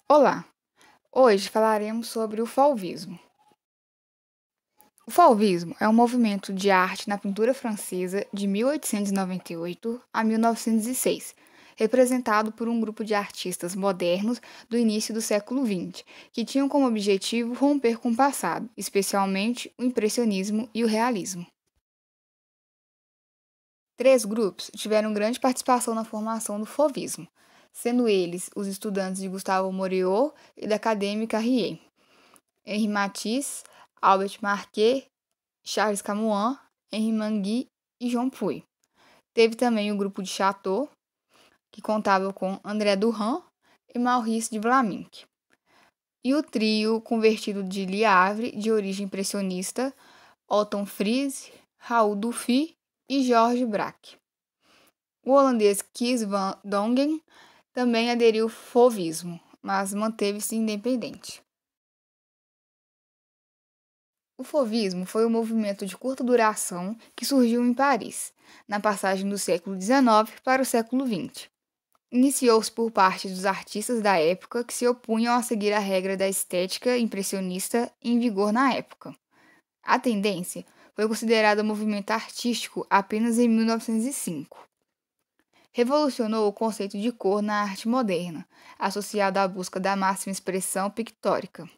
Olá! Hoje falaremos sobre o fauvismo. O fauvismo é um movimento de arte na pintura francesa de 1898 a 1906, representado por um grupo de artistas modernos do início do século XX, que tinham como objetivo romper com o passado, especialmente o impressionismo e o realismo. Três grupos tiveram grande participação na formação do fauvismo, sendo eles os estudantes de Gustave Moreau e da acadêmica Rie, Henri Matisse, Albert Marquet, Charles Camoin, Henri Manguy e João Puig. Teve também o grupo de Chateau, que contava com André Duran e Maurice de Vlaminck. E o trio convertido de Le Havre, de origem impressionista, Otto Friese, Raoul Dufy e Georges Braque. O holandês Kees van Dongen também aderiu ao fauvismo, mas manteve-se independente. O fauvismo foi um movimento de curta duração que surgiu em Paris, na passagem do século XIX para o século XX. Iniciou-se por parte dos artistas da época que se opunham a seguir a regra da estética impressionista em vigor na época. A tendência foi considerada movimento artístico apenas em 1905. Revolucionou o conceito de cor na arte moderna, associado à busca da máxima expressão pictórica.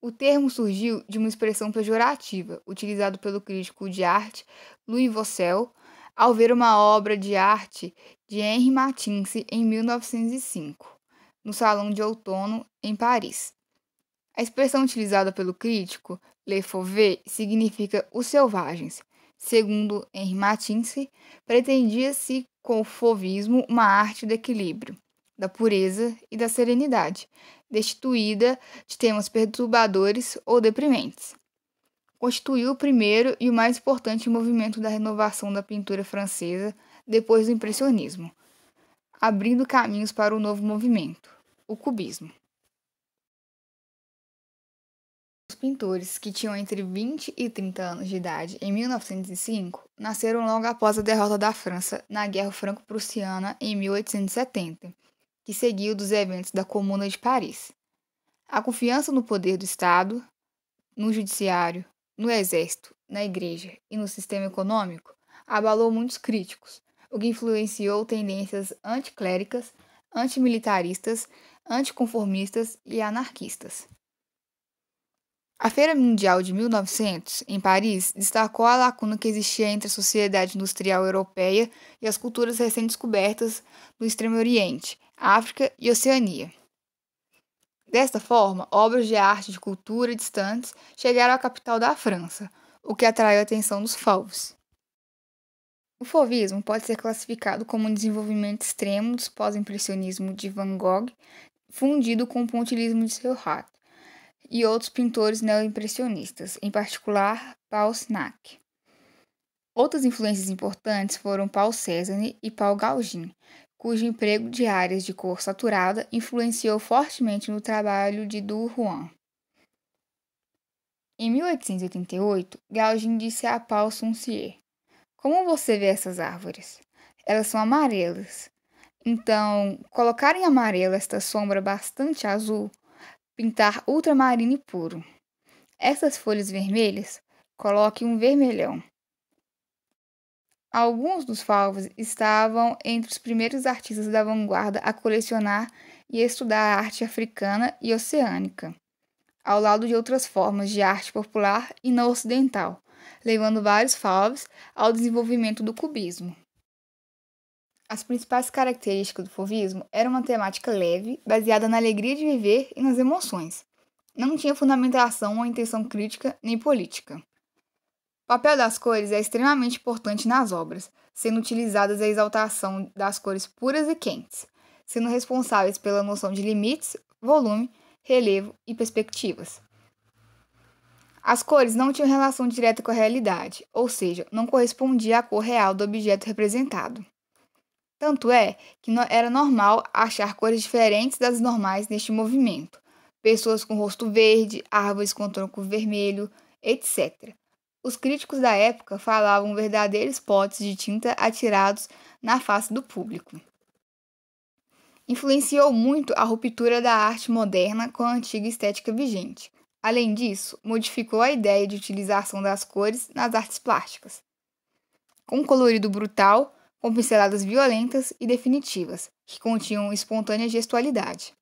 O termo surgiu de uma expressão pejorativa, utilizado pelo crítico de arte Louis Vaucel ao ver uma obra de arte de Henri Matisse em 1905, no Salão de Outono, em Paris. A expressão utilizada pelo crítico, les fauves, significa os selvagens. Segundo Henri Matisse, pretendia-se com o fauvismo uma arte do equilíbrio, da pureza e da serenidade, destituída de temas perturbadores ou deprimentes. Constituiu o primeiro e o mais importante movimento da renovação da pintura francesa depois do impressionismo, abrindo caminhos para o novo movimento, o cubismo. Os pintores, que tinham entre 20 e 30 anos de idade em 1905, nasceram logo após a derrota da França na Guerra Franco-Prussiana em 1870, que seguiu dos eventos da Comuna de Paris. A confiança no poder do Estado, no judiciário, no exército, na igreja e no sistema econômico abalou muitos críticos, o que influenciou tendências anticléricas, antimilitaristas, anticonformistas e anarquistas. A Feira Mundial de 1900, em Paris, destacou a lacuna que existia entre a sociedade industrial europeia e as culturas recém-descobertas do Extremo Oriente, África e Oceania. Desta forma, obras de arte e de cultura distantes chegaram à capital da França, o que atraiu a atenção dos fauves. O fauvismo pode ser classificado como um desenvolvimento extremo do pós-impressionismo de Van Gogh, fundido com o pontilhismo de Seurat e outros pintores neoimpressionistas, em particular Paul Snack. Outras influências importantes foram Paul Cézanne e Paul Gauguin, cujo emprego de áreas de cor saturada influenciou fortemente no trabalho de Duruan. Em 1888, Gauguin disse a Paul Souncier: "Como você vê essas árvores? Elas são amarelas. Então, colocar em amarelo esta sombra bastante azul, pintar ultramarino puro. Essas folhas vermelhas, coloque um vermelhão." Alguns dos fauves estavam entre os primeiros artistas da vanguarda a colecionar e estudar a arte africana e oceânica, ao lado de outras formas de arte popular e não ocidental, levando vários fauves ao desenvolvimento do cubismo. As principais características do fauvismo eram uma temática leve, baseada na alegria de viver e nas emoções. Não tinha fundamentação ou intenção crítica nem política. O papel das cores é extremamente importante nas obras, sendo utilizadas a exaltação das cores puras e quentes, sendo responsáveis pela noção de limites, volume, relevo e perspectivas. As cores não tinham relação direta com a realidade, ou seja, não correspondia à cor real do objeto representado. Tanto é que era normal achar cores diferentes das normais neste movimento, pessoas com rosto verde, árvores com tronco vermelho, etc. Os críticos da época falavam verdadeiros potes de tinta atirados na face do público. Influenciou muito a ruptura da arte moderna com a antiga estética vigente. Além disso, modificou a ideia de utilização das cores nas artes plásticas, com um colorido brutal, com pinceladas violentas e definitivas, que continham espontânea gestualidade.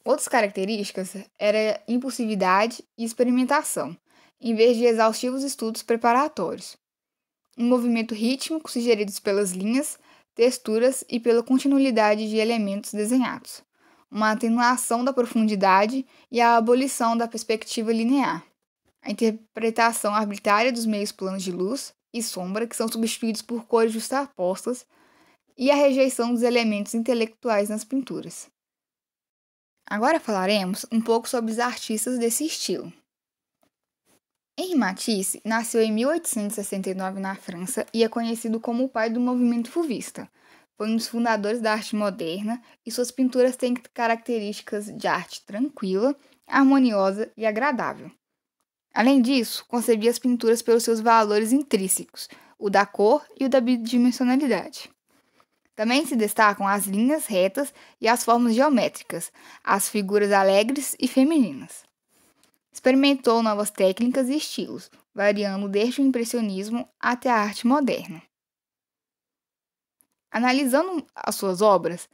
Outras características eram impulsividade e experimentação, em vez de exaustivos estudos preparatórios. Um movimento rítmico sugerido pelas linhas, texturas e pela continuidade de elementos desenhados. Uma atenuação da profundidade e a abolição da perspectiva linear. A interpretação arbitrária dos meios planos de luz e sombra, que são substituídos por cores justapostas, e a rejeição dos elementos intelectuais nas pinturas. Agora falaremos um pouco sobre os artistas desse estilo. Henri Matisse nasceu em 1869 na França e é conhecido como o pai do movimento fauvista. Foi um dos fundadores da arte moderna e suas pinturas têm características de arte tranquila, harmoniosa e agradável. Além disso, concebia as pinturas pelos seus valores intrínsecos, o da cor e o da bidimensionalidade. Também se destacam as linhas retas e as formas geométricas, as figuras alegres e femininas. Experimentou novas técnicas e estilos, variando desde o impressionismo até a arte moderna. Analisando as suas obras,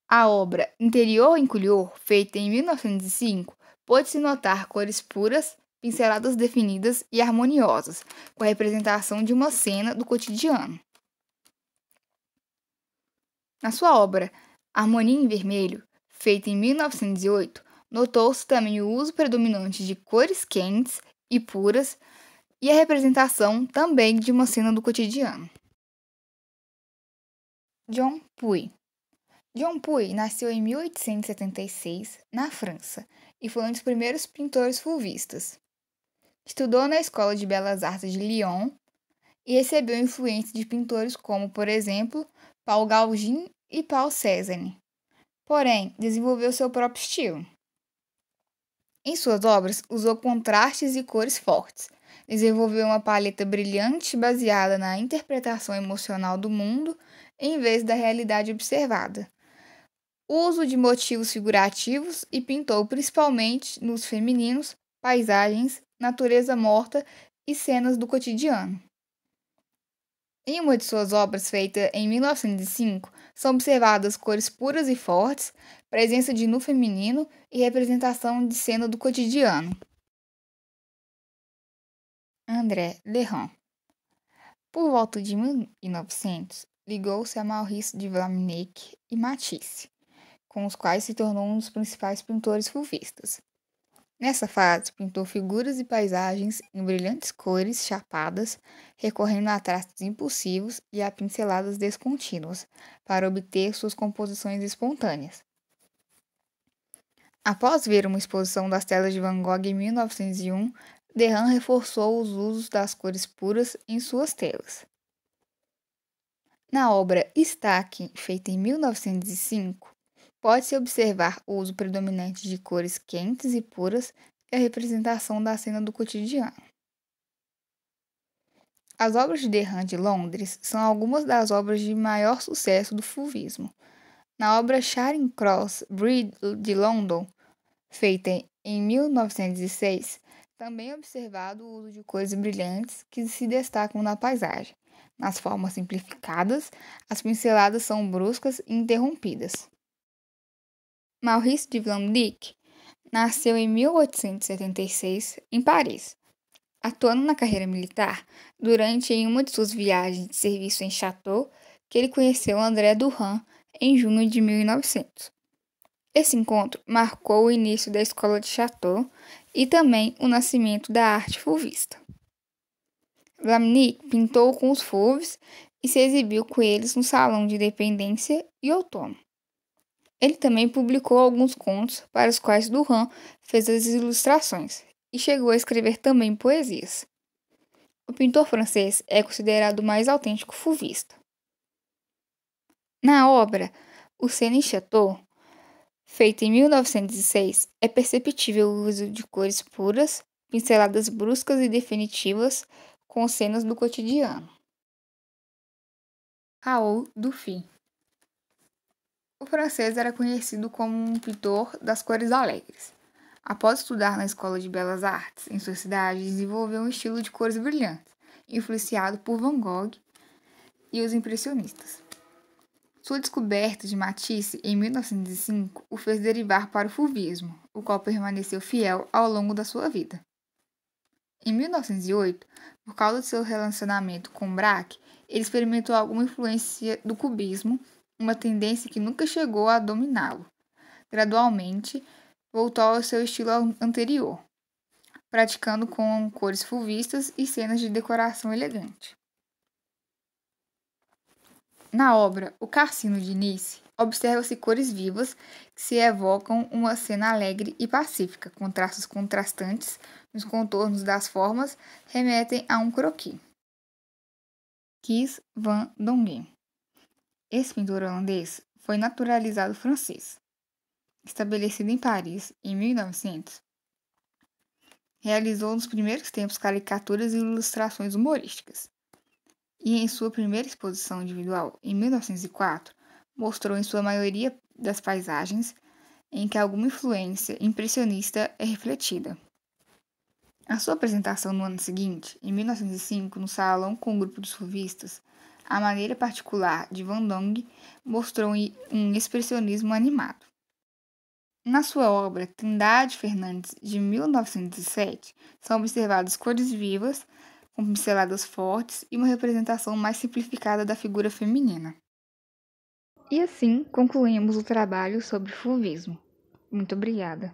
a obra Interior em Couleur, feita em 1905, pôde-se notar cores puras, pinceladas definidas e harmoniosas, com a representação de uma cena do cotidiano. Na sua obra Harmonia em Vermelho, feita em 1908, notou-se também o uso predominante de cores quentes e puras e a representação também de uma cena do cotidiano. John Puy. John Puy nasceu em 1876, na França, e foi um dos primeiros pintores fauvistas. Estudou na Escola de Belas Artes de Lyon e recebeu influência de pintores como, por exemplo, Paul Gauguin e Paul Cézanne. Porém, desenvolveu seu próprio estilo. Em suas obras, usou contrastes e cores fortes. Desenvolveu uma paleta brilhante baseada na interpretação emocional do mundo em vez da realidade observada. Uso de motivos figurativos e pintou principalmente nos femininos, paisagens, natureza morta e cenas do cotidiano. Em uma de suas obras, feita em 1905, são observadas cores puras e fortes, presença de nu feminino e representação de cena do cotidiano. André Leroy. Por volta de 1900, ligou-se a Maurice de Vlaminck e Matisse, com os quais se tornou um dos principais pintores fauvistas. Nessa fase, pintou figuras e paisagens em brilhantes cores chapadas, recorrendo a traços impulsivos e a pinceladas descontínuas, para obter suas composições espontâneas. Após ver uma exposição das telas de Van Gogh em 1901, Derain reforçou os usos das cores puras em suas telas. Na obra Estaque, feita em 1905, pode-se observar o uso predominante de cores quentes e puras e a representação da cena do cotidiano. As obras de Derain de Londres são algumas das obras de maior sucesso do fauvismo. Na obra Charing Cross Bridge de London, feita em 1906, também é observado o uso de cores brilhantes que se destacam na paisagem. Nas formas simplificadas, as pinceladas são bruscas e interrompidas. Maurice de Vlaminck nasceu em 1876, em Paris. Atuando na carreira militar, durante uma de suas viagens de serviço em Château, que ele conheceu André Duran em junho de 1900. Esse encontro marcou o início da escola de Château e também o nascimento da arte fauvista. Vlaminck pintou com os fauves e se exibiu com eles no Salão de Independência e Outono. Ele também publicou alguns contos para os quais Duran fez as ilustrações e chegou a escrever também poesias. O pintor francês é considerado o mais autêntico fauvista. Na obra O Cena em Château, feita em 1906, é perceptível o uso de cores puras, pinceladas bruscas e definitivas com cenas do cotidiano. Raoul Dufy. O francês era conhecido como um pintor das cores alegres. Após estudar na Escola de Belas Artes em sua cidade, desenvolveu um estilo de cores brilhantes, influenciado por Van Gogh e os impressionistas. Sua descoberta de Matisse em 1905 o fez derivar para o fauvismo, o qual permaneceu fiel ao longo da sua vida. Em 1908, por causa de seu relacionamento com Braque, ele experimentou alguma influência do cubismo, uma tendência que nunca chegou a dominá-lo. Gradualmente, voltou ao seu estilo anterior, praticando com cores fulvistas e cenas de decoração elegante. Na obra O Cassino de Nice, observa-se cores vivas que se evocam uma cena alegre e pacífica, com traços contrastantes nos contornos das formas, remetem a um croquis. Guys van Dongen. Esse pintor holandês foi naturalizado francês. Estabelecido em Paris em 1900, realizou nos primeiros tempos caricaturas e ilustrações humorísticas. E em sua primeira exposição individual, em 1904, mostrou em sua maioria das paisagens em que alguma influência impressionista é refletida. A sua apresentação no ano seguinte, em 1905, no salão com um grupo de surfistas, a maneira particular de Van Dongen mostrou um expressionismo animado. Na sua obra Trindade Fernandes, de 1907, são observadas cores vivas, com pinceladas fortes e uma representação mais simplificada da figura feminina. E assim concluímos o trabalho sobre fauvismo. Muito obrigada.